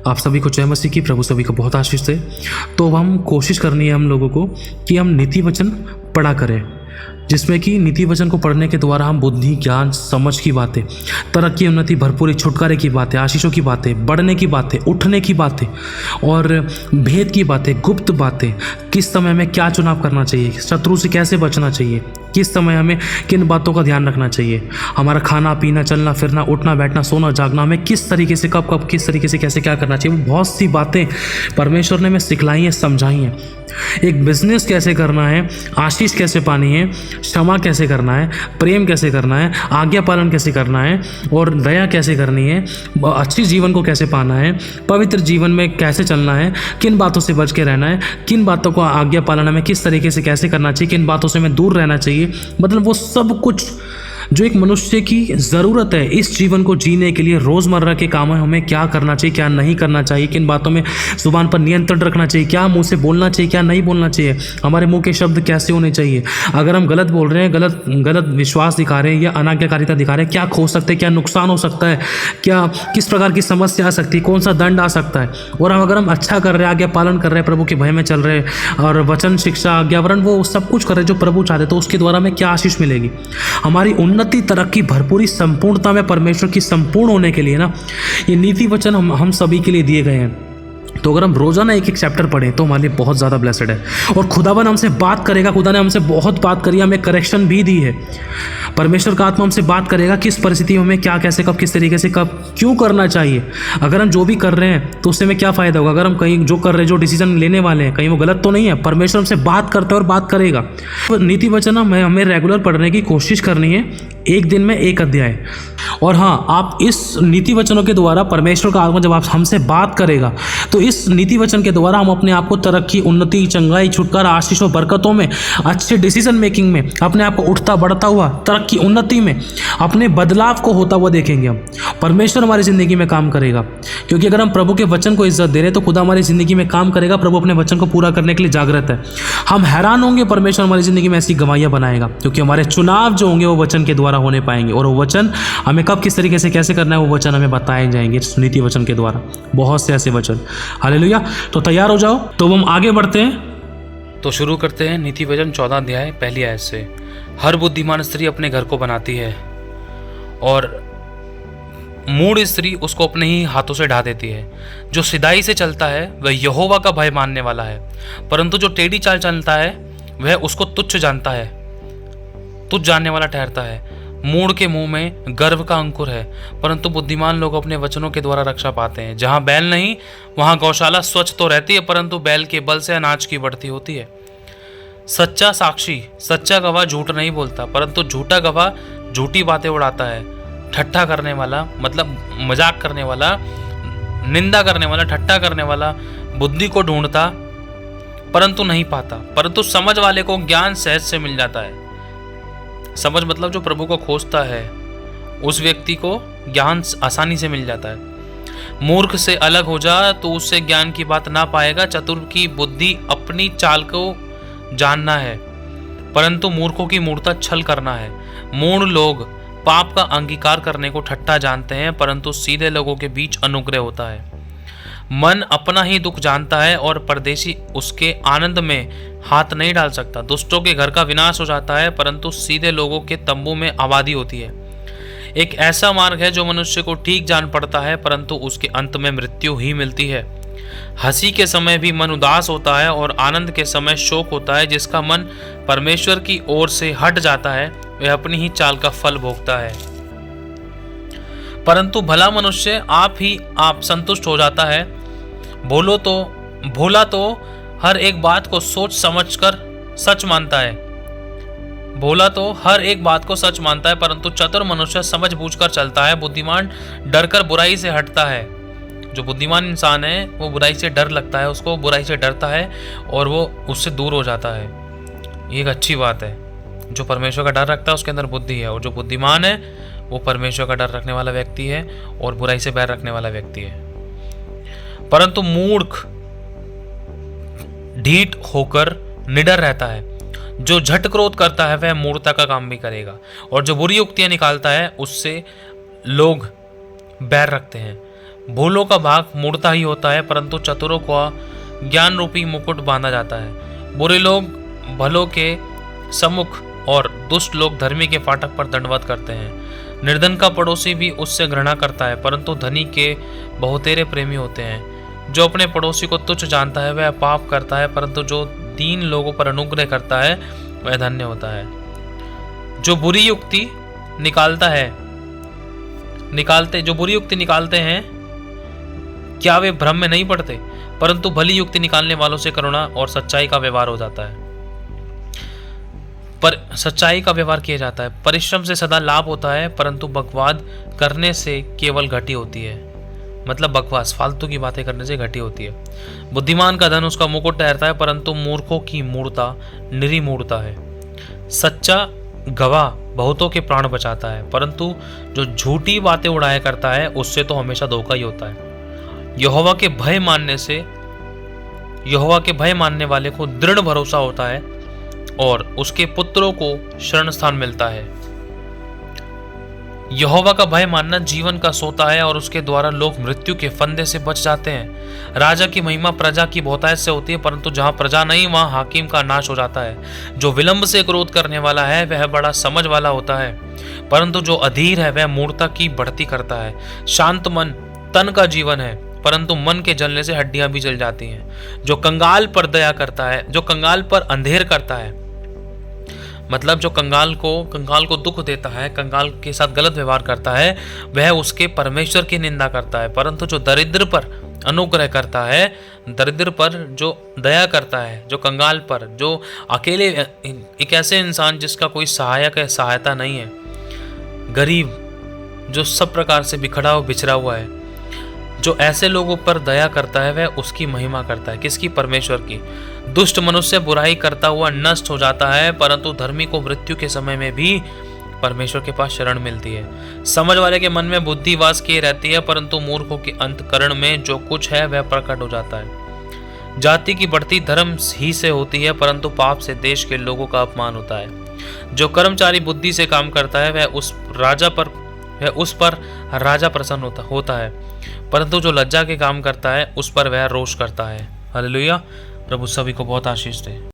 आप सभी को जय मसीह की। प्रभु सभी को बहुत आशीष दे। तो हम कोशिश करनी है हम लोगों को कि हम नीति वचन पढ़ा करें, जिसमें कि नीति वचन को पढ़ने के द्वारा हम बुद्धि, ज्ञान, समझ की बातें, तरक्की, उन्नति, भरपूरी, छुटकारे की बातें, आशीषों की बातें, बढ़ने की बातें, उठने की बातें और भेद की बातें, गुप्त बातें, किस समय में क्या चुनाव करना चाहिए, शत्रु से कैसे बचना चाहिए, किस समय हमें किन बातों का ध्यान रखना चाहिए, हमारा खाना पीना, चलना फिरना, उठना बैठना, सोना जागना, हमें किस तरीके से कब कब किस तरीके से कैसे क्या करना चाहिए, वो बहुत सी बातें परमेश्वर ने हमें सिखलाई हैं, समझाई हैं। एक बिजनेस कैसे करना है, आशीष कैसे पानी है, क्षमा कैसे करना है, प्रेम कैसे करना है, आज्ञा पालन कैसे करना है और दया कैसे करनी है, अच्छी जीवन को कैसे पाना है, पवित्र जीवन में कैसे चलना है, किन बातों से बच के रहना है, किन बातों को आज्ञा पालन में किस तरीके से कैसे करना चाहिए, किन बातों से हमें दूर रहना चाहिए, मतलब वो सब कुछ जो एक मनुष्य की ज़रूरत है इस जीवन को जीने के लिए, रोज़मर्रा के कामों में हमें क्या करना चाहिए, क्या नहीं करना चाहिए, किन बातों में ज़ुबान पर नियंत्रण रखना चाहिए, क्या मुंह से बोलना चाहिए, क्या नहीं बोलना चाहिए, हमारे मुंह के शब्द कैसे होने चाहिए, अगर हम गलत बोल रहे हैं, गलत विश्वास दिखा रहे हैं या अनाज्ञाकारिता दिखा रहे हैं, क्या खो सकते हैं, क्या नुकसान हो सकता है, क्या किस प्रकार की समस्या आ सकती है, कौन सा दंड आ सकता है। और अगर हम अच्छा कर रहे हैं, आज्ञा पालन कर रहे हैं, प्रभु के भय में चल रहे हैं और वचन, शिक्षा, आज्ञावरण वो सब कुछ कर रहे हैं जो प्रभु चाहते, तो उसके द्वारा हमें क्या आशीष मिलेगी। हमारी उन्नति, तरक्की, भरपूरी, संपूर्णता में परमेश्वर की संपूर्ण होने के लिए ना ये नीति वचन हम सभी के लिए दिए गए हैं। तो अगर हम रोजाना एक एक चैप्टर पढ़ें तो हमारे लिए बहुत ज़्यादा ब्लेसड है। और खुदावन हमसे बात करेगा, खुदा ने हमसे बहुत बात करी, हमें करेक्शन भी दी है। परमेश्वर का आत्मा हमसे बात करेगा किस परिस्थिति में हमें क्या, कैसे, कब, किस तरीके से, कब, क्यों करना चाहिए। अगर हम जो भी कर रहे हैं तो उससे हमें क्या फ़ायदा होगा। अगर हम कहीं जो कर रहे हैं, जो डिसीजन लेने वाले हैं, कहीं वो गलत तो नहीं है। परमेश्वर हमसे बात करता है और बात करेगा। तो नीति वचन हमें रेगुलर पढ़ने की कोशिश करनी है, एक दिन में एक अध्याय। और हाँ, आप इस नीति वचनों के द्वारा परमेश्वर का आत्मा जब आप हमसे बात करेगा तो इस नीति वचन के द्वारा हम अपने आप को तरक्की, उन्नति, चंगाई, छुटकारा, आशीष और बरकतों में, अच्छे डिसीजन मेकिंग में, अपने आप को उठता बढ़ता हुआ तरक्की, उन्नति में, अपने बदलाव को होता हुआ देखेंगे हम। परमेश्वर हमारी ज़िंदगी में काम करेगा, क्योंकि अगर हम प्रभु के वचन को इज्जत दे रहे हैं तो खुदा हमारी ज़िंदगी में काम करेगा। प्रभु अपने वचन को पूरा करने के लिए जागृत है। हम हैरान होंगे, परमेश्वर हमारी ज़िंदगी में ऐसी गवाहियाँ बनाएगा, क्योंकि हमारे चुनाव जो होंगे वो वचन के द्वारा होने पाएंगे। और वो वचन हमें कब, किस तरीके से, कैसे करना है, वो वचन हमें बताए जाएंगे नीति वचन के द्वारा। बहुत से ऐसे वचन। हालेलुया। तो तैयार हो जाओ, तो हम आगे बढ़ते हैं। तो शुरू करते हैं नीति वचन 14 अध्याय पहली आयत से। हर बुद्धिमान स्त्री अपने घर को बनाती है और मूढ़ स्त्री उसको अपने ही हाथों से ढा देती है। जो सिधाई से चलता है वह यहोवा का भय मानने वाला है, परंतु जो टेढ़ी चाल चलता है वह उसको तुच्छ जानता है, तुच्छ जानने वाला ठहरता है। मूढ़ के मुंह में गर्व का अंकुर है, परंतु बुद्धिमान लोग अपने वचनों के द्वारा रक्षा पाते हैं। जहां बैल नहीं वहां गौशाला स्वच्छ तो रहती है, परंतु बैल के बल से अनाज की बढ़ती होती है। सच्चा साक्षी, सच्चा गवाह झूठ नहीं बोलता, परंतु झूठा गवाह झूठी बातें उड़ाता है। ठट्ठा करने वाला, मतलब मजाक करने वाला, निंदा करने वाला, ठट्ठा करने वाला बुद्धि को ढूंढता परंतु नहीं पाता, परंतु समझ वाले को ज्ञान सहज से मिल जाता है। समझ मतलब जो प्रभु को खोजता है उस व्यक्ति को ज्ञान आसानी से मिल जाता है। मूर्ख से अलग हो जा तो उससे ज्ञान की बात ना पाएगा। चतुर की बुद्धि अपनी चाल को जानना है, परंतु मूर्खों की मूर्खता छल करना है। मूढ़ लोग पाप का अंगीकार करने को ठट्ठा जानते हैं, परंतु सीधे लोगों के बीच अनुग्रह होता है। मन अपना ही दुख जानता है और परदेशी उसके आनंद में हाथ नहीं डाल सकता। दुष्टों के घर का विनाश हो जाता है, परंतु सीधे लोगों के तंबू में आबादी होती है। एक ऐसा मार्ग है जो मनुष्य को ठीक जान पड़ता है, परंतु उसके अंत में मृत्यु ही मिलती है। हंसी के समय भी मन उदास होता है और आनंद के समय शोक होता है। जिसका मन परमेश्वर की ओर से हट जाता है वह अपनी ही चाल का फल भोगता है। परंतु भला मनुष्य आप संतुष्ट हो जाता है। भोला तो हर एक बात को सोच समझकर सच मानता है। भोला तो हर एक बात को सच मानता है, परंतु चतुर मनुष्य समझ बूझकर चलता है। बुद्धिमान डरकर बुराई से हटता है। जो बुद्धिमान इंसान है वो बुराई से डर लगता है, उसको बुराई से डरता है और वो उससे दूर हो जाता है। ये एक अच्छी बात है। जो परमेश्वर का डर रखता है उसके अंदर बुद्धि है, और जो बुद्धिमान है वो परमेश्वर का डर रखने वाला व्यक्ति है और बुराई से बैर रखने वाला व्यक्ति है। परंतु मूर्ख ढीठ होकर निडर रहता है। जो झट क्रोध करता है वह मूर्खता का काम भी करेगा, और जो बुरी युक्तियां निकालता है उससे लोग बैर रखते हैं। भूलों का भाग मूर्ता ही होता है, परंतु चतुरों को ज्ञान रूपी मुकुट बांधा जाता है। बुरे लोग भलों के सम्मुख और दुष्ट लोग धर्मी के फाटक पर दंडवत करते हैं। निर्धन का पड़ोसी भी उससे घृणा करता है, परंतु धनी के बहुतेरे प्रेमी होते हैं। जो अपने पड़ोसी को तुच्छ जानता है वह पाप करता है, परंतु जो दीन लोगों पर अनुग्रह करता है वह धन्य होता है। जो बुरी युक्ति निकालते हैं क्या वे भ्रम में नहीं पड़ते? परंतु भली युक्ति निकालने वालों से करुणा और सच्चाई का व्यवहार हो जाता है, पर सच्चाई का व्यवहार किया जाता है। परिश्रम से सदा लाभ होता है, परंतु बकवाद करने से केवल घटी होती है। मतलब बकवास, फालतू की बातें करने से घटी होती है। बुद्धिमान का धन उसका मुकुट ठहरता है, परंतु मूर्खों की मूर्ता निरी मूर्ता है। सच्चा गवाह बहुतों के प्राण बचाता है, परंतु जो झूठी बातें उड़ाया करता है उससे तो हमेशा धोखा ही होता है। यहोवा के भय मानने वाले को दृढ़ भरोसा होता है और उसके पुत्रों को शरण स्थान मिलता है। यहोवा का भय मानना जीवन का सोता है और उसके द्वारा लोग मृत्यु के फंदे से बच जाते हैं। राजा की महिमा प्रजा की बहुतायत से होती है, परंतु जहां प्रजा नहीं वहां हाकिम का नाश हो जाता है। जो विलंब से क्रोध करने वाला है वह बड़ा समझ वाला होता है, परंतु जो अधीर है वह मूर्खता की बढ़ती करता है। शांत मन तन का जीवन है, परंतु मन के जलने से हड्डियां भी जल जाती हैं। जो कंगाल पर दया करता है, जो कंगाल पर अंधेर करता है, मतलब जो कंगाल को दुख देता है, कंगाल के साथ गलत व्यवहार करता है, वह उसके परमेश्वर की निंदा करता है। परंतु जो दरिद्र पर अनुग्रह करता है, दरिद्र पर जो दया करता है, जो कंगाल पर, जो अकेले, एक ऐसे इंसान जिसका कोई सहायक है, सहायता नहीं है, गरीब, जो सब प्रकार से बिखरा हुआ बिछड़ा हुआ है, जो ऐसे लोगों पर दया करता है वह उसकी महिमा करता है। किसकी? परमेश्वर की। दुष्ट मनुष्य बुराई करता हुआ नष्ट हो जाता है, परंतु धर्मी को मृत्यु के समय में भी परमेश्वर के पास शरण मिलती है। समझ वाले के मन में बुद्धि वास किए रहती है, परंतु मूर्खों के अंतकरण में जो कुछ है वह प्रकट हो जाता है। जाति की बढ़ती धर्म ही से होती है, परंतु पाप से देश के लोगों का अपमान होता है। जो कर्मचारी बुद्धि से काम करता है वह उस पर राजा प्रसन्न होता है, परंतु जो लज्जा के काम करता है उस पर वह रोष करता है। हालेलुया। प्रभु सभी को बहुत आशीष दे।